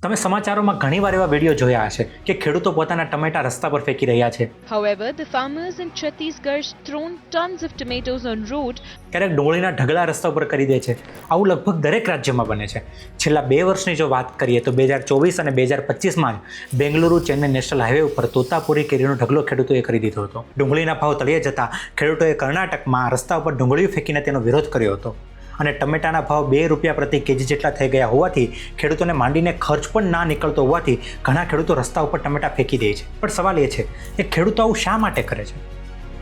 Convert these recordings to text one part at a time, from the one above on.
તમે સમાચારોમાં ઘણીવાર એવા વિડીયો જોયા હશે કે ખેડૂતો પોતાના ટમેટા રસ્તા પર ફેંકી રહ્યા છે. However, the farmers in Chhattisgarh thrown tons of tomatoes on road. ક્યારેક ડુંગળીના ઢગલા રસ્તા ઉપર કરી દે છે. આવું લગભગ દરેક રાજ્યમાં બને છે. છેલ્લા 2 વર્ષની જો વાત કરીએ તો 2024 અને 2025માં જ બેંગલુરુ ચેન્નઈ નેશનલ હાઈવે ઉપર તોતાપુરી કેરીનો ઢગલો ખેડૂતોએ કરી દીધો હતો. ડુંગળીના ભાવ તળિયે જતા ખેડૂતોએ કર્ણાટકમાં રસ્તા ઉપર ડુંગળી ફેંકીને તેનો વિરોધ કર્યો હતો. અને ટમેટાના ભાવ ₹2 પ્રતિ કેજી જેટલા થઈ ગયા હોવાથી ખેડૂતોને માંડીને ખર્ચ પણ ના નીકળતો હોવાથી ઘણા ખેડૂતો રસ્તા ઉપર ટમેટા ફેંકી દે છે. પણ સવાલ એ છે કે ખેડૂતો આવું શા માટે કરે છે?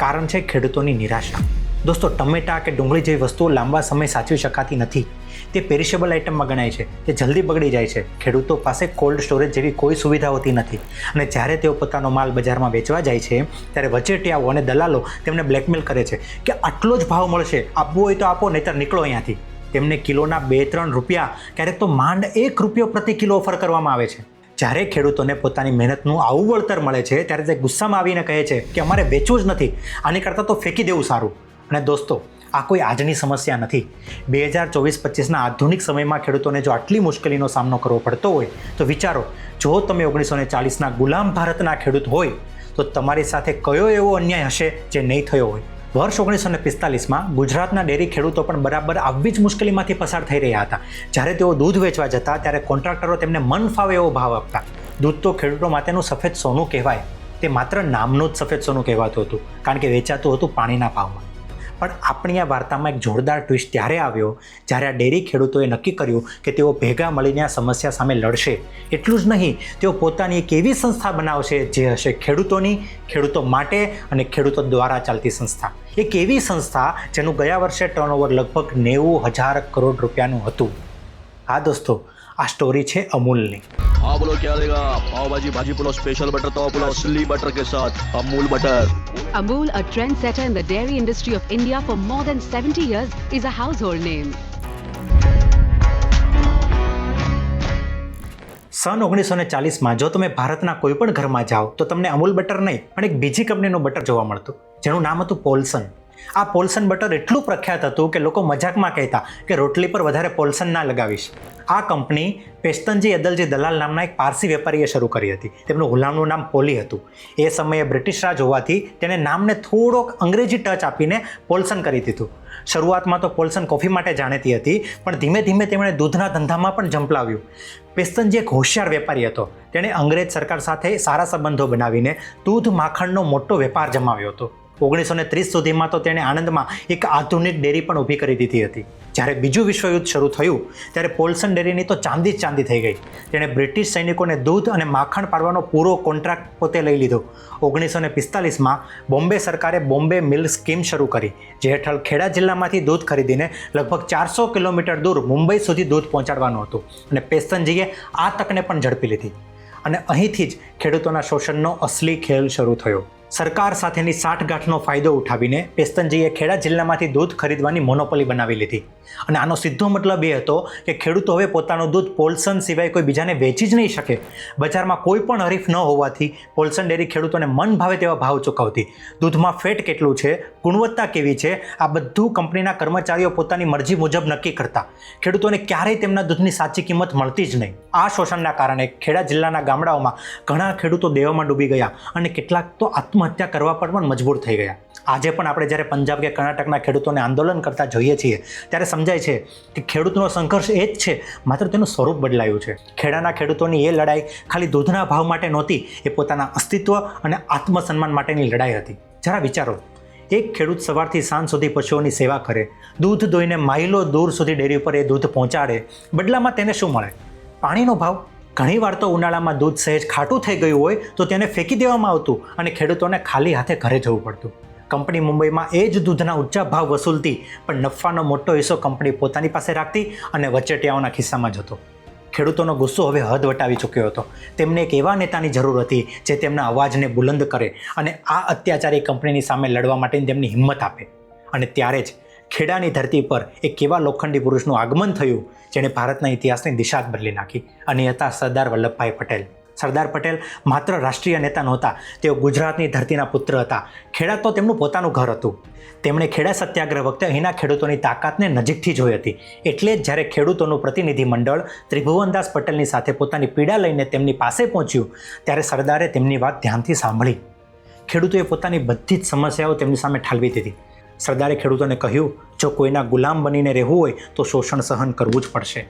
કારણ છે ખેડૂતોની નિરાશા. દોસ્તો, ટમેટા કે ડુંગળી જેવી વસ્તુઓ લાંબા સમય સાચવી શકાતી નથી. તે પેરિશેબલ આઇટમમાં ગણાય છે. તે જલ્દી બગડી જાય છે. ખેડૂતો પાસે કોલ્ડ સ્ટોરેજ જેવી કોઈ સુવિધા હોતી નથી. અને જ્યારે તેઓ પોતાનો માલ બજારમાં વેચવા જાય છે ત્યારે વચેટિયાઓ અને દલાલો તેમને બ્લેકમેલ કરે છે કે આટલો જ ભાવ મળશે, આપવો હોય તો આપો, નહીંતર નીકળો અહીંયાથી. તેમને કિલોના ₹2-3, ક્યારેક તો માંડ ₹1 પ્રતિ કિલો ઓફર કરવામાં આવે છે. જ્યારે ખેડૂતોને પોતાની મહેનતનું આવું વળતર મળે છે ત્યારે તે ગુસ્સામાં આવીને કહે છે કે અમારે વેચવું જ નથી, આની કરતાં તો ફેંકી દેવું સારું. અને દોસ્તો, આ કોઈ આજની સમસ્યા નથી. 2024-25ના આધુનિક સમયમાં ખેડૂતોને જો આટલી મુશ્કેલીનો સામનો કરવો પડતો હોય તો વિચારો, જો તમે 1940ના ગુલામ ભારતના ખેડૂત હોય તો તમારી સાથે કયો એવો અન્યાય હશે જે નહીં થયો હોય. વર્ષ 1945માં ગુજરાતના ડેરી ખેડૂતો પણ બરાબર આવી જ મુશ્કેલીમાંથી પસાર થઈ રહ્યા હતા. જ્યારે તેઓ દૂધ વેચવા જતા ત્યારે કોન્ટ્રાક્ટરો તેમને મન ફાવે એવો ભાવ આપતા. દૂધ તો ખેડૂતો માટેનું સફેદ સોનું કહેવાય. તે માત્ર નામનું જ સફેદ સોનું કહેવાતું હતું, કારણ કે વેચાતું હતું પાણીના ભાવમાં. પણ આપણી આ વાર્તામાં એક જોરદાર ટ્વિસ્ટ ત્યારે આવ્યો જ્યારે આ ડેરી ખેડૂતોએ નક્કી કર્યું કે તેઓ ભેગા મળીને આ સમસ્યા સામે લડશે. એટલું જ નહીં, તેઓ પોતાની એક એવી સંસ્થા બનાવશે જે હશે ખેડૂતોની, ખેડૂતો માટે અને ખેડૂતો દ્વારા ચાલતી સંસ્થા. એક એવી સંસ્થા જેનું ગયા વર્ષે ટર્નઓવર લગભગ ₹90,000 કરોડ હતું. હા દોસ્તો, આ સ્ટોરી છે અમૂલની. हाँ बोलो क्या लेगा? पाव भाजी भाजी पुलाव स्पेशल बटर तवा पुलाव असली बटर के साथ Amul butter. Amul, a trendsetter in the dairy industry of India for more than 70 years, is a household name. સન 1940માં જો તમે ભારતના કોઈ પણ ઘરમાં જાઓ તો તમને અમૂલ બટર નહીં પણ એક બીજી કંપનીનું બટર જોવા મળતું, જેનું નામ હતું પોલ્સન. આ પોલ્સન બટર એટલું પ્રખ્યાત હતું કે લોકો મજાકમાં કહેતા કે રોટલી પર વધારે પોલ્સન ના લગાવીશ. આ કંપની પેસ્તનજી અદલજી દલાલ નામના એક પારસી વેપારીએ શરૂ કરી હતી. તેમનું ગુલામનું નામ પોલી હતું. એ સમયે બ્રિટિશ રાજ હોવાથી તેણે નામને થોડોક અંગ્રેજી ટચ આપીને પોલ્સન કરી દીધું. શરૂઆતમાં તો પોલ્સન કોફી માટે જાણીતી હતી, પણ ધીમે ધીમે તેમણે દૂધના ધંધામાં પણ ઝંપલાવ્યું. પેસ્તનજી એક હોશિયાર વેપારી હતો. તેણે અંગ્રેજ સરકાર સાથે સારા સંબંધો બનાવીને દૂધ માખણનો મોટો વેપાર જમાવ્યો હતો. 1930 સુધીમાં તો તેણે આણંદમાં એક આધુનિક ડેરી પણ ઊભી કરી દીધી હતી. જ્યારે બીજું વિશ્વયુદ્ધ શરૂ થયું ત્યારે પોલ્સન ડેરીની તો ચાંદી જ ચાંદી થઈ ગઈ. તેણે બ્રિટિશ સૈનિકોને દૂધ અને માખણ પાડવાનો પૂરો કોન્ટ્રાક્ટ પોતે લઈ લીધો. 1945માં બોમ્બે સરકારે બોમ્બે મિલ્ક સ્કીમ શરૂ કરી, જે હેઠળ ખેડા જિલ્લામાંથી દૂધ ખરીદીને લગભગ 400 કિલોમીટર દૂર મુંબઈ સુધી દૂધ પહોંચાડવાનું હતું. અને પેસ્તનજીએ આ તકને પણ ઝડપી લીધી. અને અહીંથી જ ખેડૂતોના શોષણનો અસલી ખેલ શરૂ થયો. સરકાર સાથેની સાઠગાંઠનો ફાયદો ઉઠાવીને પેસ્તનજીએ ખેડા જિલ્લામાંથી દૂધ ખરીદવાની મોનોપોલી બનાવી લીધી. અને આનો સીધો મતલબ એ હતો કે ખેડૂતો હવે પોતાનું દૂધ પોલ્સન સિવાય કોઈ બીજાને વેચી જ નહીં શકે. બજારમાં કોઈ પણ હરીફ ન હોવાથી પોલ્સન ડેરી ખેડૂતોને મન ભાવે તેવા ભાવ ચૂકવતી. દૂધમાં ફેટ કેટલું છે, ગુણવત્તા કેવી છે, આ બધું કંપનીના કર્મચારીઓ પોતાની મરજી મુજબ નક્કી કરતા. ખેડૂતોને ક્યારેય તેમના દૂધની સાચી કિંમત મળતી જ નહીં. આ શોષણના કારણે ખેડા જિલ્લાના ગામડાઓમાં ઘણા ખેડૂતો દેવામાં ડૂબી ગયા અને કેટલાક તો આત્મહત્યા કરવા પર પણ મજબૂર થઈ ગયા. આજે પણ આપણે જ્યારે પંજાબ કે કર્ણાટકના ખેડૂતોને આંદોલન કરતા જોઈએ છીએ ત્યારે સમજાય છે કે ખેડૂતનો સંઘર્ષ એ જ છે, માત્ર તેનું સ્વરૂપ બદલાયું છે. ખેડાના ખેડૂતોની એ લડાઈ ખાલી દૂધના ભાવ માટે નહોતી, એ પોતાના અસ્તિત્વ અને આત્મસન્માન માટેની લડાઈ હતી. જરા વિચારો, એક ખેડૂત સવારથી સાંજ સુધી પશુઓની સેવા કરે, દૂધ દોઈને માઇલો દૂર સુધી ડેરી ઉપર એ દૂધ પહોંચાડે, બદલામાં તેને શું મળે? પાણીનો ભાવ. ઘણીવાર તો ઉનાળામાં દૂધ સહેજ ખાટું થઈ ગયું હોય તો તેને ફેંકી દેવામાં આવતું અને ખેડૂતોને ખાલી હાથે ઘરે જવું પડતું. કંપની મુંબઈમાં એ જ દૂધના ઊંચા ભાવ વસૂલતી, પણ નફાનો મોટો હિસ્સો કંપની પોતાની પાસે રાખતી અને વચેટિયાઓના ખિસ્સામાં જતો. ખેડૂતોનો ગુસ્સો હવે હદ વટાવી ચૂક્યો હતો. તેમને એક એવા નેતાની જરૂર હતી જે તેમના અવાજને બુલંદ કરે અને આ અત્યાચારી કંપનીની સામે લડવા માટેની તેમની હિંમત આપે. અને ત્યારે જ ખેડાની ધરતી પર એક એવા લોખંડી પુરુષનું આગમન થયું જેણે ભારતના ઇતિહાસની દિશા જ બદલી નાખી. અને હતા સરદાર વલ્લભભાઈ પટેલ. સરદાર પટેલ માત્ર રાષ્ટ્રીય નેતા નહોતા, તેઓ ગુજરાતની ધરતીના પુત્ર હતા. ખેડા તો તેમનું પોતાનું ઘર હતું. તેમણે ખેડા સત્યાગ્રહ વખતે અહીંના ખેડૂતોની તાકાતને નજીકથી જોઈ હતી. એટલે જ જ્યારે ખેડૂતોનું પ્રતિનિધિ મંડળ ત્રિભુવનદાસ પટેલની સાથે પોતાની પીડા લઈને તેમની પાસે પહોંચ્યું, ત્યારે સરદારે તેમની વાત ધ્યાનથી સાંભળી. ખેડૂતોએ પોતાની બધી જ સમસ્યાઓ તેમની સામે ઠાલવી દીધી. સરદારે ખેડૂતોને કહ્યું, જો કોઈના ગુલામ બનીને રહેવું હોય તો શોષણ સહન કરવું જ પડશે,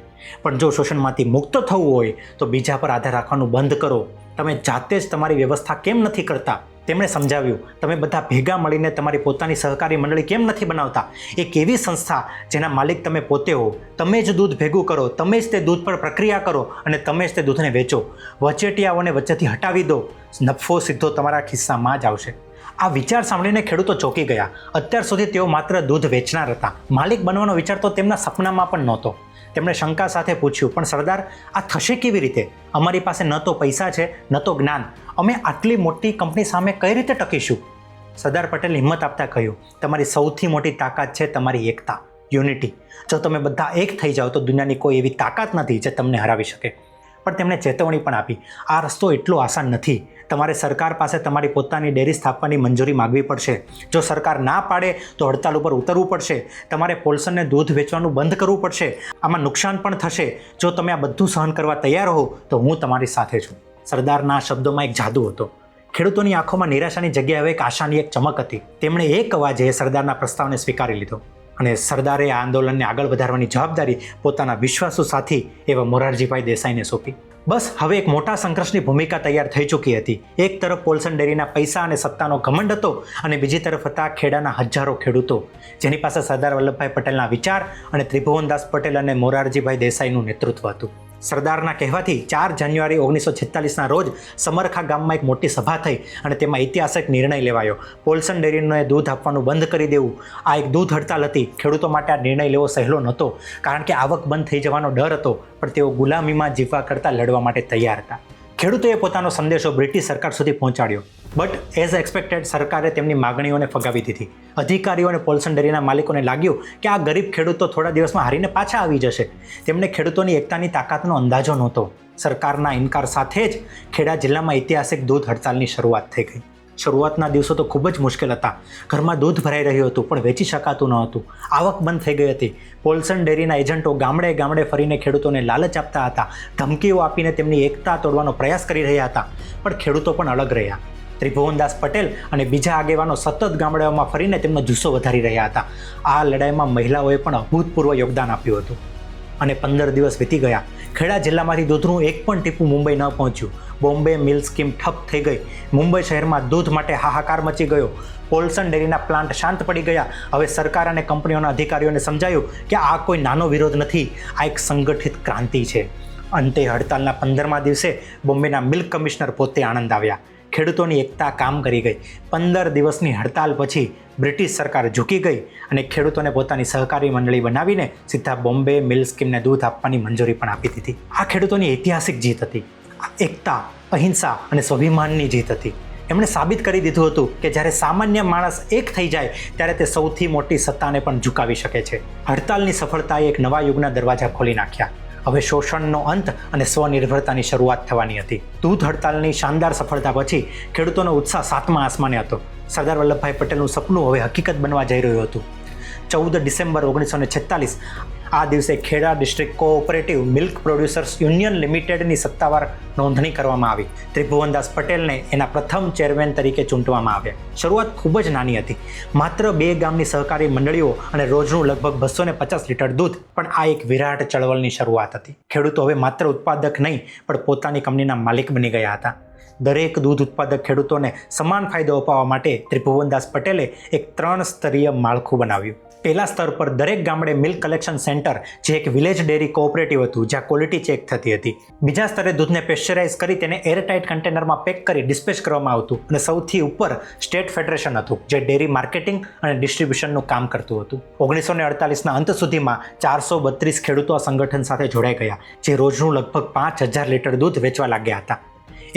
પણ જો શોષણમાંથી મુક્ત થવું હોય તો બીજા પર આધાર રાખવાનું બંધ કરો. તમે જાતે જ તમારી વ્યવસ્થા કેમ નથી કરતા? તેમણે સમજાવ્યું, તમે બધા ભેગા મળીને તમારી પોતાની સહકારી મંડળી કેમ નથી બનાવતા? એક એવી સંસ્થા જેના માલિક તમે પોતે હો, તમે જ દૂધ ભેગું કરો, તમે જ તે દૂધ પર પ્રક્રિયા કરો અને તમે જ તે દૂધને વેચો. વચેટિયાઓને વચ્ચેથી હટાવી દો, નફો સીધો તમારા ખિસ્સામાં જ આવશે. આ વિચાર સાંભળીને ખેડૂતો ચોંકી ગયા. અત્યાર સુધી તેઓ માત્ર દૂધ વેચનાર હતા, માલિક બનવાનો વિચાર તો તેમના સપનામાં પણ નહોતો. તેમણે શંકા સાથે પૂછ્યું, પણ સરદાર, આ થશે કેવી રીતે? અમારી પાસે ન તો પૈસા છે, ન તો જ્ઞાન. અમે આટલી મોટી કંપની સામે કઈ રીતે ટકીશું? સરદાર પટેલે હિંમત આપતા કહ્યું, તમારી સૌથી મોટી તાકાત છે તમારી એકતા, યુનિટી. જો તમે બધા એક થઈ જાઓ તો દુનિયાની કોઈ એવી તાકાત નથી જે તમને હરાવી શકે. પણ તેમણે ચેતવણી પણ આપી, આ રસ્તો એટલો આસાન નથી. તમારે સરકાર પાસે તમારી પોતાની ડેરી સ્થાપવાની મંજૂરી માગવી પડશે. જો સરકાર ના પાડે તો હડતાલ ઉપર ઉતરવું પડશે. તમારે પોલ્સનને દૂધ વેચવાનું બંધ કરવું પડશે. આમાં નુકસાન પણ થશે. જો તમે આ બધું સહન કરવા તૈયાર હો તો હું તમારી સાથે છું. સરદારના શબ્દોમાં એક જાદુ હતો. ખેડૂતોની આંખોમાં નિરાશાની જગ્યાએ હવે એક આશાની એક ચમક હતી. તેમણે એક અવાજે સરદારના પ્રસ્તાવને સ્વીકારી લીધો અને સરદારે આ આંદોલનને આગળ વધારવાની જવાબદારી પોતાના વિશ્વાસુ સાથી એવા મોરારજીભાઈ દેસાઈને સોંપી. બસ હવે એક મોટા સંઘર્ષની ભૂમિકા તૈયાર થઈ ચૂકી હતી. એક તરફ પોલ્સન ડેરીના પૈસા અને સત્તાનો ઘમંડ હતો અને બીજી તરફ હતા ખેડાના હજારો ખેડૂતો, જેની પાસે સરદાર વલ્લભભાઈ પટેલના વિચાર અને ત્રિભુવનદાસ પટેલ અને મોરારજીભાઈ દેસાઈનું નેતૃત્વ હતું. સરદારના કહેવાથી 4 જાન્યુઆરી 1946ના રોજ સમરખા ગામમાં એક મોટી સભા થઈ અને તેમાં ઐતિહાસિક નિર્ણય લેવાયો. પોલ્સન ડેરીને દૂધ આપવાનું બંધ કરી દેવું. આ એક દૂધ હડતાલ હતી. ખેડૂતો માટે આ નિર્ણય લેવો સહેલો નહોતો, કારણ કે આવક બંધ થઈ જવાનો ડર હતો, પણ તેઓ ગુલામીમાં જીવવા કરતાં લડવા માટે તૈયાર હતા. ખેડૂતોએ પોતાનો સંદેશો બ્રિટિશ સરકાર સુધી પહોંચાડ્યો, બટ એઝ એક્સપેક્ટેડ સરકારે તેમની માગણીઓને ફગાવી દીધી. અધિકારીઓ અને પોલ્સન ડેરીના માલિકોને લાગ્યું કે આ ગરીબ ખેડૂતો થોડા દિવસમાં હારીને પાછા આવી જશે. તેમને ખેડૂતોની એકતાની તાકાતનો અંદાજો નહોતો. સરકારના ઇનકાર સાથે જ ખેડા જિલ્લામાં ઐતિહાસિક દૂધ હડતાલની શરૂઆત થઈ ગઈ. શરૂઆતના દિવસો તો ખૂબ જ મુશ્કેલ હતા. ઘરમાં દૂધ ભરાઈ રહ્યું હતું પણ વેચી શકાતું ન હતું. આવક બંધ થઈ ગઈ હતી. પોલ્સન ડેરીના એજન્ટો ગામડે ગામડે ફરીને ખેડૂતોને લાલચ આપતા હતા, ધમકીઓ આપીને તેમની એકતા તોડવાનો પ્રયાસ કરી રહ્યા હતા. પણ ખેડૂતો પણ અલગ રહ્યા. ત્રિભુવનદાસ પટેલ અને બીજા આગેવાનો સતત ગામડાઓમાં ફરીને તેમનો જુસ્સો વધારી રહ્યા હતા. આ લડાઈમાં મહિલાઓએ પણ અભૂતપૂર્વ યોગદાન આપ્યું હતું. અને 15 દિવસ વીતી ગયા. ખેડા જિલ્લામાંથી દૂધનું એક પણ ટીપું મુંબઈ ન પહોંચ્યું. બોમ્બે મિલ સ્કીમ ઠપ થઈ ગઈ. મુંબઈ શહેરમાં દૂધ માટે હાહાકાર મચી ગયો. પોલ્સન ડેરીના પ્લાન્ટ શાંત પડી ગયા. હવે સરકાર અને કંપનીઓના અધિકારીઓને સમજાયું કે આ કોઈ નાનો વિરોધ નથી, આ એક સંગઠિત ક્રાંતિ છે. અંતે હડતાલના 15મા દિવસે બોમ્બેના મિલ્ક કમિશનર પોતે આણંદ આવ્યા. ખેડૂતોની એકતા કામ કરી ગઈ. 15 દિવસની હડતાલ પછી બ્રિટિશ સરકાર ઝૂકી ગઈ અને ખેડૂતોને પોતાની સહકારી મંડળી બનાવીને સીધા બોમ્બે મિલ સ્કીમને દૂધ આપવાની મંજૂરી પણ આપી દીધી. આ ખેડૂતોની ઐતિહાસિક જીત હતી. એકતા, અહિંસા અને સ્વાભિમાનની જીત હતી. એમણે સાબિત કરી દીધું હતું કે જ્યારે સામાન્ય માણસ એક થઈ જાય ત્યારે તે સૌથી મોટી સત્તાને પણ ઝુકાવી શકે છે. હડતાલની સફળતાએ એક નવા યુગના દરવાજા ખોલી નાખ્યા. હવે શોષણનો અંત અને સ્વનિર્ભરતાની શરૂઆત થવાની હતી. દૂધ હડતાલની શાનદાર સફળતા પછી ખેડૂતોનો ઉત્સાહ 7મા આસમાને હતો. સરદાર વલ્લભભાઈ પટેલનું સપનું હવે હકીકત બનવા જઈ રહ્યું હતું. 14 ડિસેમ્બર 1946 આ દિવસે Kheda district cooperative milk producers union લિમિટેડની સત્તાવાર નોંધણી કરવામાં આવી. ત્રિભુવનદાસ પટેલને એના પ્રથમ ચેરમેન તરીકે ચૂંટવામાં આવ્યા. શરૂઆત ખૂબ જ નાની હતી. માત્ર 2 ગામની સહકારી મંડળીઓ અને રોજનું લગભગ 250 લીટર દૂધ. પણ આ એક વિરાટ ચળવળની શરૂઆત હતી. ખેડૂતો હવે માત્ર ઉત્પાદક નહીં પણ પોતાની કંપનીના માલિક બની ગયા હતા. દરેક દૂધ ઉત્પાદક ખેડૂતોને સમાન ફાયદો અપાવવા માટે ત્રિભુવનદાસ પટેલે એક 3 સ્તરીય માળખું બનાવ્યું. પહેલા સ્તર પર દરેક ગામડે મિલ્ક કલેક્શન સેન્ટર, જે એક વિલેજ ડેરી કોઓપરેટિવ હતું, જ્યાં ક્વોલિટી ચેક થતી હતી. બીજા સ્તરે દૂધને પેસ્ચરાઇઝ કરી તેને એરટાઇટ કન્ટેનરમાં પેક કરી ડિસ્પેચ કરવામાં આવતું. અને સૌથી ઉપર સ્ટેટ ફેડરેશન હતું, જે ડેરી માર્કેટિંગ અને ડિસ્ટ્રીબ્યુશનનું કામ કરતું હતું. 1948ના અંત સુધીમાં 432 ખેડૂતો આ સંગઠન સાથે જોડાઈ ગયા, જે રોજનું લગભગ 5000 લીટર દૂધ વેચવા લાગ્યા હતા.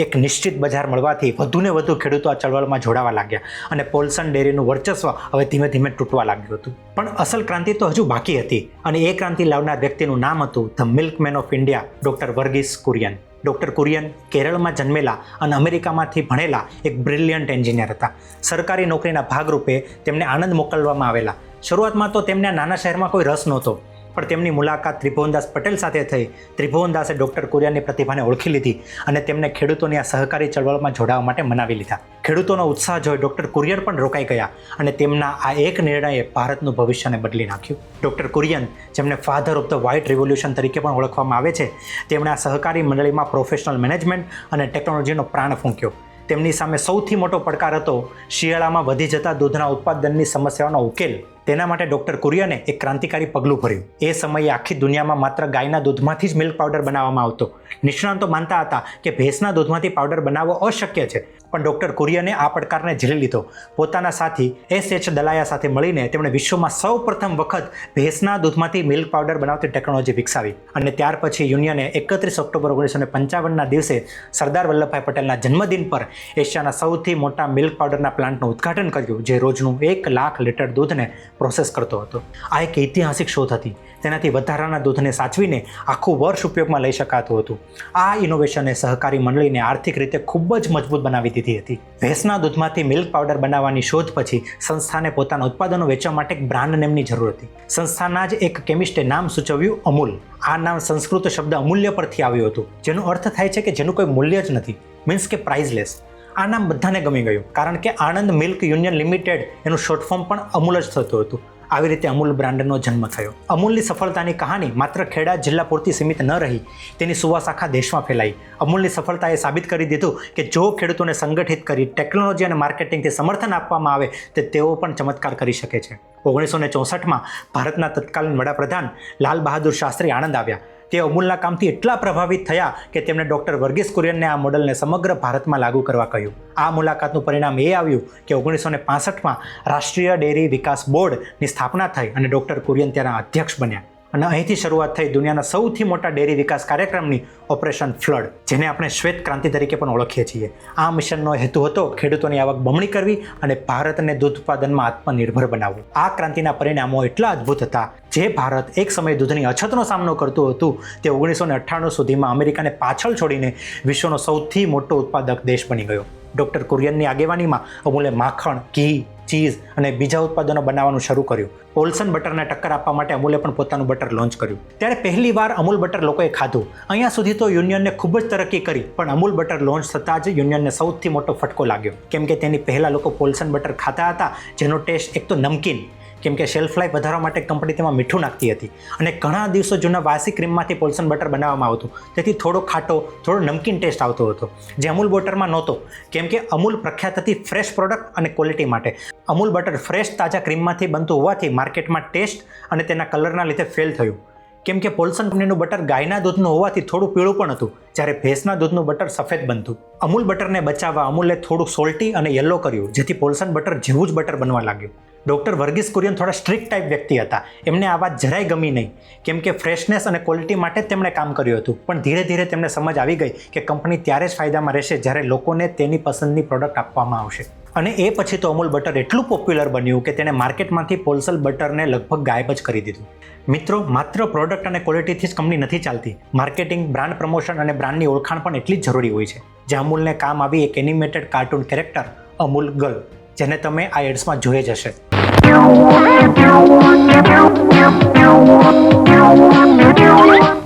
એક નિશ્ચિત બજાર મળવાથી વધુને વધુ ખેડૂતો આ ચળવળમાં જોડાવા લાગ્યા અને પોલ્સન ડેરીનું વર્ચસ્વ હવે ધીમે ધીમે તૂટવા લાગ્યું હતું. પણ અસલ ક્રાંતિ તો હજુ બાકી હતી અને એ ક્રાંતિ લાવનાર વ્યક્તિનું નામ હતું the milkman of India, doctor Verghese Kurian. Doctor Kurian કેરળમાં જન્મેલા અને અમેરિકામાંથી ભણેલા એક બ્રિલિયન્ટ એન્જિનિયર હતા. સરકારી નોકરીના ભાગરૂપે તેમને આણંદ મોકલવામાં આવેલા. શરૂઆતમાં તો તેમને આ નાના શહેરમાં કોઈ રસ નહોતો, પણ તેમની મુલાકાત ત્રિભુવનદાસ પટેલ સાથે થઈ. ત્રિભુવનદાસે ડૉક્ટર કુરિયનની પ્રતિભાને ઓળખી લીધી અને તેમને ખેડૂતોની આ સહકારી ચળવળમાં જોડાવા માટે મનાવી લીધા. ખેડૂતોનો ઉત્સાહ જોઈ ડૉક્ટર કુરિયન પણ રોકાઈ ગયા અને તેમના આ એક નિર્ણયે ભારતનું ભવિષ્યને બદલી નાખ્યું. ડૉક્ટર કુરિયન, જેમને father of the white revolution તરીકે પણ ઓળખવામાં આવે છે, તેમણે આ સહકારી મંડળીમાં પ્રોફેશનલ મેનેજમેન્ટ અને ટેકનોલોજીનો પ્રાણ ફૂંક્યો. તેમની સામે સૌથી મોટો પડકાર હતો શિયાળામાં વધી જતા દૂધના ઉત્પાદનની સમસ્યાઓનો ઉકેલ. તેના માટે ડૉક્ટર કુરિયને એક ક્રાંતિકારી પગલું ભર્યું. એ સમયે આખી દુનિયામાં માત્ર ગાયના દૂધમાંથી જ મિલ્ક પાવડર બનાવવામાં આવતો. નિષ્ણાંતો માનતા હતા કે ભેંસના દૂધમાંથી પાવડર બનાવવો અશક્ય છે, પણ ડૉક્ટર કુરિયને આ પડકારને ઝીલી લીધો. પોતાના સાથી S.H. દલાયા સાથે મળીને તેમણે વિશ્વમાં સૌ પ્રથમ વખત ભેંસના દૂધમાંથી મિલ્ક પાવડર બનાવતી ટેકનોલોજી વિકસાવી અને ત્યાર પછી યુનિયને 31 ઓક્ટોબર 1955ના દિવસે સરદાર વલ્લભભાઈ પટેલના જન્મદિન પર એશિયાના સૌથી મોટા મિલ્ક પાવડરના પ્લાન્ટનું ઉદ્ઘાટન કર્યું, જે રોજનું 1 લાખ લીટર દૂધને પ્રોસેસ કરતો હતો. આ એક ઐતિહાસિક શોધ હતી. તેનાથી વધારાના દૂધને સાચવીને આખું વર્ષ ઉપયોગમાં લઈ શકાતું હતું. આ ઇનોવેશને સહકારી મંડળીને આર્થિક રીતે ખૂબ જ મજબૂત બનાવી દીધી હતી. ભેંસના દૂધમાંથી મિલ્ક પાવડર બનાવવાની શોધ પછી સંસ્થાને પોતાના ઉત્પાદનો વેચવા માટે એક બ્રાન્ડ નેમની જરૂર હતી. સંસ્થાના જ એક કેમિસ્ટે નામ સૂચવ્યું અમૂલ. આ નામ સંસ્કૃત શબ્દ અમૂલ્ય પરથી આવ્યું હતું, જેનો અર્થ થાય છે કે જેનું કોઈ મૂલ્ય જ નથી, મીન્સ કે પ્રાઇઝલેસ. આ નામ બધાને ગમી ગયું, કારણ કે આણંદ મિલ્ક યુનિયન લિમિટેડ એનું શોર્ટ ફોર્મ પણ અમૂલ જ થતું હતું. આવી રીતે અમૂલ બ્રાન્ડનો જન્મ થયો. અમૂલની સફળતાની કહાની માત્ર ખેડા જિલ્લા પૂરતી સીમિત ન રહી, તેની સુવાસ આખા દેશમાં ફેલાઈ. અમૂલની સફળતાએ સાબિત કરી દીધું કે જો ખેડૂતોને સંગઠિત કરી ટેકનોલોજી અને માર્કેટિંગથી સમર્થન આપવામાં આવે તો તેઓ પણ ચમત્કાર કરી શકે છે. 1964માં ભારતના તત્કાલીન વડાપ્રધાન લાલ બહાદુર શાસ્ત્રી આણંદ આવ્યા. તે અમૂલના કામથી એટલા પ્રભાવિત થયા કે તેમણે ડૉક્ટર વર્ગીસ કુરિયનને આ મોડલને સમગ્ર ભારતમાં લાગુ કરવા કહ્યું. આ મુલાકાતનું પરિણામ એ આવ્યું કે 1965માં રાષ્ટ્રીય ડેરી વિકાસ બોર્ડની સ્થાપના થઈ અને ડૉક્ટર કુરિયન તેના અધ્યક્ષ બન્યા. અને અહીંથી શરૂઆત થઈ દુનિયાના સૌથી મોટા ડેરી વિકાસ કાર્યક્રમની ઓપરેશન ફ્લડ, જેને આપણે શ્વેત ક્રાંતિ તરીકે પણ ઓળખીએ છીએ. આ મિશનનો હેતુ હતો ખેડૂતોની આવક બમણી કરવી અને ભારતને દૂધ ઉત્પાદનમાં આત્મનિર્ભર બનાવવું. આ ક્રાંતિના પરિણામો એટલા અદ્ભુત હતા. જે ભારત એક સમયે દૂધની અછતનો સામનો કરતું હતું, તે 1998 સુધીમાં અમેરિકાને પાછળ છોડીને વિશ્વનો સૌથી મોટો ઉત્પાદક દેશ બની ગયો. ડૉક્ટર કુરિયનની આગેવાનીમાં અમૂલે માખણ, ઘી, ચીઝ અને બીજા ઉત્પાદનો બનાવવાનું શરૂ કર્યું. પોલ્સન બટરને ટક્કર આપવા માટે અમૂલે પણ પોતાનું બટર લોન્ચ કર્યું. ત્યારે પહેલીવાર અમૂલ બટર લોકોએ ખાધું. અહીંયા સુધી તો યુનિયનને ખૂબ જ તરક્કી કરી, પણ અમૂલ બટર લોન્ચ થતાં જ યુનિયનને સૌથી મોટો ફટકો લાગ્યો, કેમ કે તેની પહેલાં લોકો પોલ્સન બટર ખાતા હતા, જેનો ટેસ્ટ એક તો નમકીન, કેમ કે શેલ્ફ લાઈફ વધારવા માટે કંપની તેમાં મીઠું નાખતી હતી, અને ઘણા દિવસો જૂના વાસી ક્રીમમાંથી પોલ્સન બટર બનાવવામાં આવતું, તેથી થોડો ખાટો, થોડો નમકીન ટેસ્ટ આવતો હતો, જે અમૂલ બટરમાં નહોતો, કેમ કે અમૂલ પ્રખ્યાત હતી ફ્રેશ પ્રોડક્ટ અને ક્વોલિટી માટે. અમૂલ બટર ફ્રેશ તાજા ક્રીમમાંથી બનતું હોવાથી માર્કેટમાં ટેસ્ટ અને તેના કલરના લીધે ફેલ થયું, કેમ કે પોલ્સન કંપનીનું બટર ગાયના દૂધનું હોવાથી થોડું પીળું પણ હતું, જ્યારે ભેંસના દૂધનું બટર સફેદ બનતું. અમૂલ બટરને બચાવવા અમૂલે થોડું સોલ્ટી અને યલો કર્યું, જેથી પોલ્સન બટર જેવું જ બટર બનવા લાગ્યું. ડૉક્ટર વર્ગીસ કુરિયન થોડા સ્ટ્રિક્ટ ટાઈપ વ્યક્તિ હતા. એમને આ વાત જરાય ગમી નહીં, કેમ કે ફ્રેશનેસ અને ક્વોલિટી માટે જ તેમણે કામ કર્યું હતું. પણ ધીરે ધીરે તેમને સમજ આવી ગઈ કે કંપની ત્યારે જ ફાયદામાં રહેશે જ્યારે લોકોને તેની પસંદની પ્રોડક્ટ આપવામાં આવશે. અને એ પછી તો અમૂલ બટર એટલું પોપ્યુલર બન્યું કે તેણે માર્કેટમાંથી પોલ્સન બટરને લગભગ ગાયબ જ કરી દીધું. મિત્રો, માત્ર પ્રોડક્ટ અને ક્વોલિટીથી જ કંપની નથી ચાલતી. માર્કેટિંગ, બ્રાન્ડ પ્રમોશન અને બ્રાન્ડની ઓળખાણ પણ એટલી જ જરૂરી હોય છે. જે અમૂલને કામ આવી એક animated cartoon character Amul girl, જેને તમે આ એડ્સમાં જોઈ જ હશે.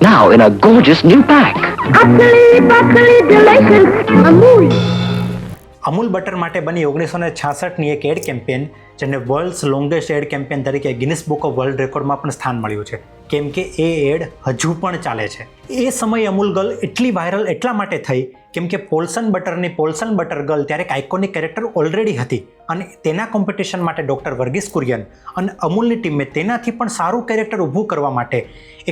Now in a gorgeous new pack. Utterly delicious Amul. Amul butter માટે બની 1966ની એક એડ કેમ્પેન, જેને વર્લ્ડ્સ લોંગેસ્ટ એડ કેમ્પેન તરીકે ગિનિસ બુક ઓફ વર્લ્ડ રેકોર્ડમાં પણ સ્થાન મળ્યું છે, કેમ કે એ એડ હજુ પણ ચાલે છે. એ સમયે અમૂલ ગર્લ એટલી વાયરલ એટલા માટે થઈ કેમ કે પોલ્સન બટરની પોલ્સન બટર ગર્લ ત્યારે એક આઇકોનિક કેરેક્ટર ઓલરેડી હતી, અને તેના કોમ્પિટિશન માટે ડૉક્ટર વર્ગીસ કુરિયન અને અમૂલની ટીમે તેનાથી પણ સારું કેરેક્ટર ઊભું કરવા માટે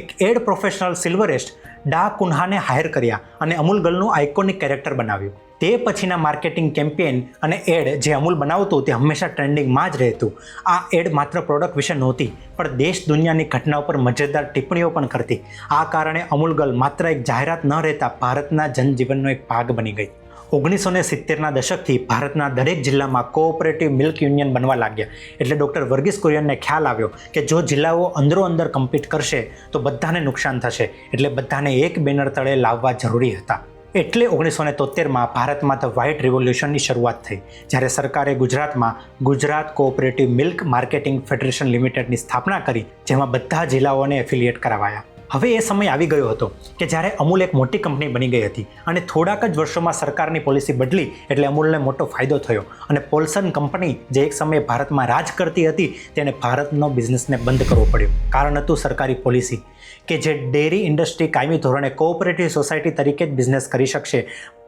એક એડ પ્રોફેશનલ સિલ્વરેસ્ટ ડા કુન્હાને હાયર કર્યા અને અમૂલ ગર્લનું આઇકોનિક કેરેક્ટર બનાવ્યું. તે પછીના માર્કેટિંગ કેમ્પેન અને એડ જે અમૂલ બનાવતું તે હંમેશા ટ્રેન્ડિંગમાં જ રહેતું. આ એડ માત્ર પ્રોડક્ટ વિશે નહોતી, પણ દેશ દુનિયાની ઘટનાઓ પર મજેદાર ટિપ્પણીઓ પણ કરતી. આ કારણે અમૂલ ગર્લ માત્ર એક જાહેરાત ન રહેતા ભારતના જનજીવનનો એક ભાગ બની ગઈ. 1970ના દશકથી ભારતના દરેક જિલ્લામાં કોઓપરેટિવ મિલ્ક યુનિયન બનવા લાગ્યા. એટલે ડૉક્ટર વર્ગીસ કુરિયનને ખ્યાલ આવ્યો કે જો જિલ્લાઓ અંદરો-અંદર કમ્પીટ કરશે તો બધાને નુકસાન થશે, એટલે બધાને એક બેનર તળે લાવવા જરૂરી હતા. એટલે 1973માં ભારતમાં ધ વ્હાઇટ રિવોલ્યુશનની શરૂઆત થઈ, જ્યારે સરકારે ગુજરાતમાં Gujarat cooperative milk marketing federation લિમિટેડની સ્થાપના કરી, જેમાં બધા જિલ્લાઓને એફિલિએટ કરાવાયા. હવે એ સમય આવી ગયો હતો કે જ્યારે અમૂલ એક મોટી કંપની બની ગઈ હતી અને થોડાક જ વર્ષોમાં સરકારની પોલિસી બદલી એટલે અમૂલને મોટો ફાયદો થયો અને પોલ્સન કંપની જે એક સમયે ભારતમાં રાજ કરતી હતી તેને ભારતનો બિઝનેસને બંધ કરવો પડ્યો. કારણ હતું સરકારી પોલિસી કે જે ડેરી ઇન્ડસ્ટ્રી કાયમી ધોરણે કોઓપરેટિવ સોસાયટી તરીકે જ બિઝનેસ કરી શકશે,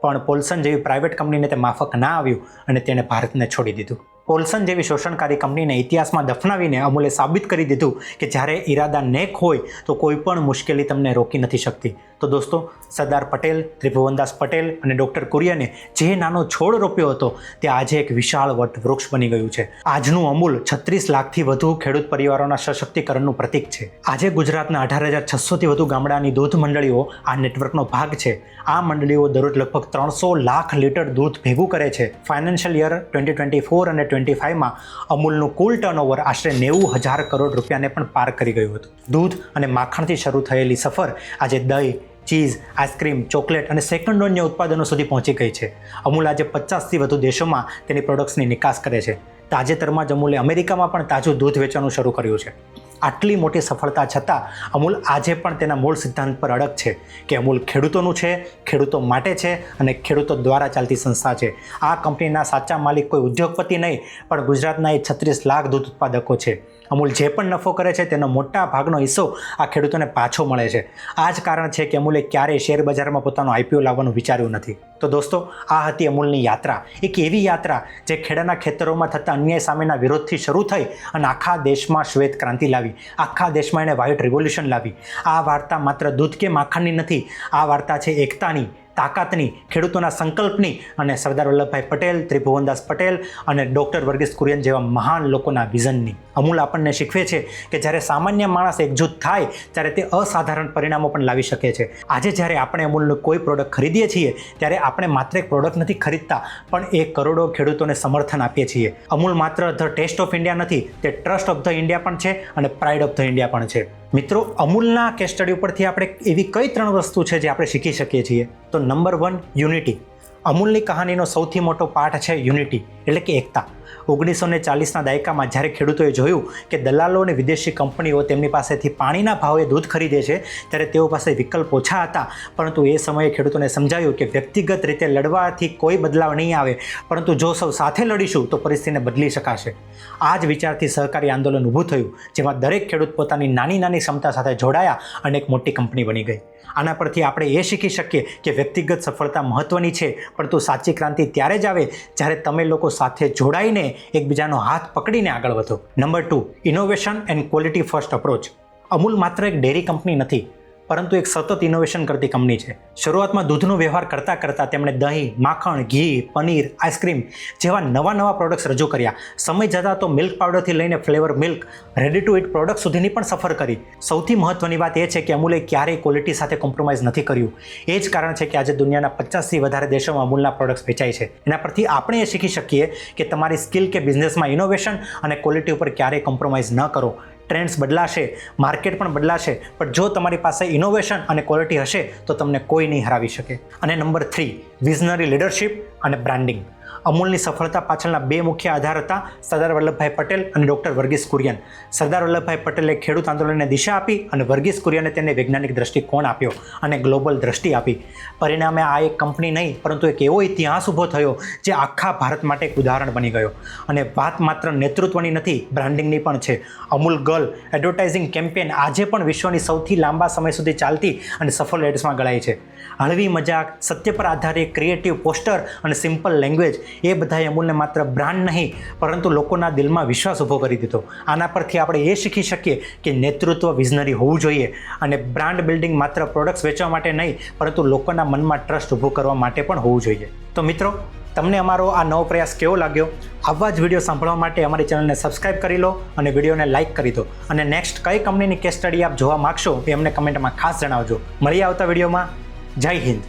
પણ પોલ્સન જેવી પ્રાઇવેટ કંપનીને તે માફક ના આવ્યું અને તેણે ભારતને છોડી દીધું. પોલ્સન જેવી શોષણકારી કંપનીને ઇતિહાસમાં દફનાવીને અમૂલે સાબિત કરી દીધું કે જ્યારે ઈરાદા નેક હોય તો કોઈ પણ મુશ્કેલી તમને રોકી નથી શકતી. તો દોસ્તો, સરદાર પટેલ, ત્રિભુવનદાસ પટેલ અને ડૉક્ટર કુરિયને જે નાનો છોડ રોપ્યો હતો તે આજે એક વિશાળ વટ વૃક્ષ બની ગયું છે. આજનું અમૂલ 36 લાખથી વધુ ખેડૂત પરિવારોના સશક્તિકરણનું પ્રતીક છે. આજે ગુજરાતના 18,600થી વધુ ગામડાની દૂધ મંડળીઓ આ નેટવર્કનો ભાગ છે. આ મંડળીઓ દરરોજ લગભગ 300 લાખ લીટર દૂધ ભેગું કરે છે. ફાઇનાન્શિયલ યર 2024 અને 2025માં અમૂલનું કુલ ટર્નઓવર આશરે 90,000 કરોડ રૂપિયાને પણ પાર કરી ગયું હતું. દૂધ અને માખણથી શરૂ થયેલી સફર આજે દહીં, ચીઝ, આઈસ્ક્રીમ, ચોકલેટ અને સેકન્ડ અન્ય ઉત્પાદનો સુધી પહોંચી ગઈ છે. અમૂલ આજે 50થી વધુ દેશોમાં તેની પ્રોડક્ટ્સની નિકાસ કરે છે. તાજેતરમાં જ અમૂલે અમેરિકામાં પણ તાજું દૂધ વેચવાનું શરૂ કર્યું છે. આટલી મોટી સફળતા છતાં અમૂલ આજે પણ તેના મૂળ સિદ્ધાંત પર અડગ છે કે અમૂલ ખેડૂતોનું છે, ખેડૂતો માટે છે અને ખેડૂતો દ્વારા ચાલતી સંસ્થા છે. આ કંપનીના સાચા માલિક કોઈ ઉદ્યોગપતિ નહીં, પણ ગુજરાતના એ 36 લાખ દૂધ ઉત્પાદકો છે. અમૂલ જે પણ નફો કરે છે તેનો મોટા ભાગનો હિસ્સો આ ખેડૂતોને પાછો મળે છે. આ જ કારણ છે કે અમૂલે ક્યારેય શેર બજારમાં પોતાનો IPO લાવવાનું વિચાર્યું નથી. તો દોસ્તો, આ હતી અમૂલની યાત્રા. એક એવી યાત્રા જે ખેડાના ખેતરોમાં થતા અન્યાય સામેના વિરોધથી શરૂ થઈ અને આખા દેશમાં શ્વેત ક્રાંતિ લાવી, આખા દેશમાં એને વ્હાઇટ રિવોલ્યુશન લાવી. આ વાર્તા માત્ર દૂધ કે માખણની નથી, આ વાર્તા છે એકતાની, તાકાતની, ખેડૂતોના સંકલ્પની અને સરદાર વલ્લભભાઈ પટેલ, ત્રિભુવનદાસ પટેલ અને ડૉક્ટર વર્ગીસ કુરિયન જેવા મહાન લોકોના વિઝનની. અમૂલ આપણને શીખવે છે કે જ્યારે સામાન્ય માણસ એકજૂથ થાય ત્યારે તે અસાધારણ પરિણામો પણ લાવી શકે છે. આજે જ્યારે આપણે અમૂલનું કોઈ પ્રોડક્ટ ખરીદીએ છીએ ત્યારે આપણે માત્ર એક પ્રોડક્ટ નથી ખરીદતા, પણ એ કરોડો ખેડૂતોને સમર્થન આપીએ છીએ. અમૂલ માત્ર ધ ટેસ્ટ ઓફ ઇન્ડિયા નથી, તે ટ્રસ્ટ ઓફ ધ ઇન્ડિયા પણ છે અને પ્રાઇડ ઓફ ધ ઇન્ડિયા પણ છે. મિત્રો, અમૂલના કેસ સ્ટડી ઉપરથી આપણે એવી કઈ 3 વસ્તુ છે જે આપણે શીખી શકીએ છીએ? તો નંબર 1, યુનિટી. અમૂલની કહાનીનો સૌથી મોટો પાઠ છે યુનિટી, એટલે કે એકતા. 1940ના દાયકામાં જ્યારે ખેડૂતોએ જોયું કે દલાલો અને વિદેશી કંપનીઓ તેમની પાસેથી પાણીના ભાવે દૂધ ખરીદે છે, ત્યારે તેઓ પાસે વિકલ્પ ઓછા હતા. પરંતુ એ સમયે ખેડૂતોને સમજાયું કે વ્યક્તિગત રીતે લડવાથી કોઈ બદલાવ નહીં આવે, પરંતુ જો સૌ સાથે લડીશું તો પરિસ્થિતિને બદલી શકાશે. આ જ વિચારથી સહકારી આંદોલન ઊભું થયું, જેમાં દરેક ખેડૂત પોતાની નાની નાની ક્ષમતા સાથે જોડાયા અને એક મોટી કંપની બની ગઈ. આના પરથી આપણે એ શીખી શકીએ કે વ્યક્તિગત સફળતા મહત્ત્વની છે, પરંતુ સાચી ક્રાંતિ ત્યારે જ આવે જ્યારે તમે લોકો સાથે જોડાઈને એકબીજાનો હાથ પકડીને આગળ વધો. Number 2, innovation and quality first approach. Amul માત્ર એક ડેરી કંપની નથી, પરંતુ એક સતત ઇનોવેશન કરતી કંપની છે. શરૂઆતમાં દૂધનો વ્યવહાર કરતાં કરતાં તેમણે દહીં, માખણ, ઘી, પનીર, આઈસ્ક્રીમ જેવા નવા પ્રોડક્ટ્સ રજૂ કર્યા. સમય જતાં તો મિલ્ક પાવડરથી લઈને flavour milk, ready to it product સુધીની પણ સફર કરી. સૌથી મહત્ત્વની વાત એ છે કે અમૂલે ક્યારેય ક્વોલિટી સાથે કોમ્પ્રોમાઇઝ નથી કર્યું. એ જ કારણ છે કે આજે દુનિયાના 50થી વધારે દેશોમાં અમૂલના પ્રોડક્ટ્સ વેચાય છે. એના પરથી આપણે એ શીખી શકીએ કે તમારી સ્કિલ કે બિઝનેસમાં ઇનોવેશન અને ક્વોલિટી ઉપર ક્યારેય કોમ્પ્રોમાઇઝ ન કરો. ટ્રેન્ડ્સ બદલાશે, માર્કેટ પણ બદલાશે, પણ જો તમારી પાસે ઇનોવેશન અને ક્વોલિટી હશે તો તમને કોઈ નહીં હરાવી શકે. અને નંબર 3, વિઝનરી લીડરશિપ અને બ્રાન્ડિંગ. અમૂલની સફળતા પાછળના 2 મુખ્ય આધાર હતા, સરદાર વલ્લભભાઈ પટેલ અને ડૉક્ટર વર્ગીસ કુરિયન. સરદાર વલ્લભભાઈ પટેલે ખેડૂત આંદોલનને દિશા આપી અને વર્ગીસ કુરિયને તેને વૈજ્ઞાનિક દ્રષ્ટિકોણ આપ્યો અને ગ્લોબલ દ્રષ્ટિ આપી. પરિણામે આ એક કંપની નહીં, પરંતુ એક એવો ઇતિહાસ ઊભો થયો જે આખા ભારત માટે એક ઉદાહરણ બની ગયો. અને વાત માત્ર નેતૃત્વની નથી, બ્રાન્ડિંગની પણ છે. અમૂલ ગર્લ એડવર્ટાઇઝિંગ કેમ્પેન આજે પણ વિશ્વની સૌથી લાંબા સમય સુધી ચાલતી અને સફળ એડ્સમાં ગણાય છે. હળવી મજાક, સત્ય પર આધારિત ક્રિએટિવ પોસ્ટર અને સિમ્પલ લેંગ્વેજ, એ બધાએ અમૂલને માત્ર બ્રાન્ડ નહીં, પરંતુ લોકોના દિલમાં વિશ્વાસ ઊભો કરી દીધો. આના પરથી આપણે એ શીખી શકીએ કે નેતૃત્વ વિઝનરી હોવું જોઈએ અને બ્રાન્ડ બિલ્ડિંગ માત્ર પ્રોડક્ટ્સ વેચવા માટે નહીં, પરંતુ લોકોના મનમાં ટ્રસ્ટ ઊભું કરવા માટે પણ હોવું જોઈએ. તો મિત્રો, તમને અમારો આ નવો પ્રયાસ કેવો લાગ્યો? આવા જ વિડીયો સાંભળવા માટે અમારી ચેનલને સબસ્ક્રાઇબ કરી લો અને વિડીયોને લાઇક કરી દો. અને નેક્સ્ટ કઈ કંપનીની કેસ સ્ટડી આપ જોવા માગશો એ અમને કમેન્ટમાં ખાસ જણાવજો. મળીએ આવતા વિડીયોમાં. જય હિન્દ.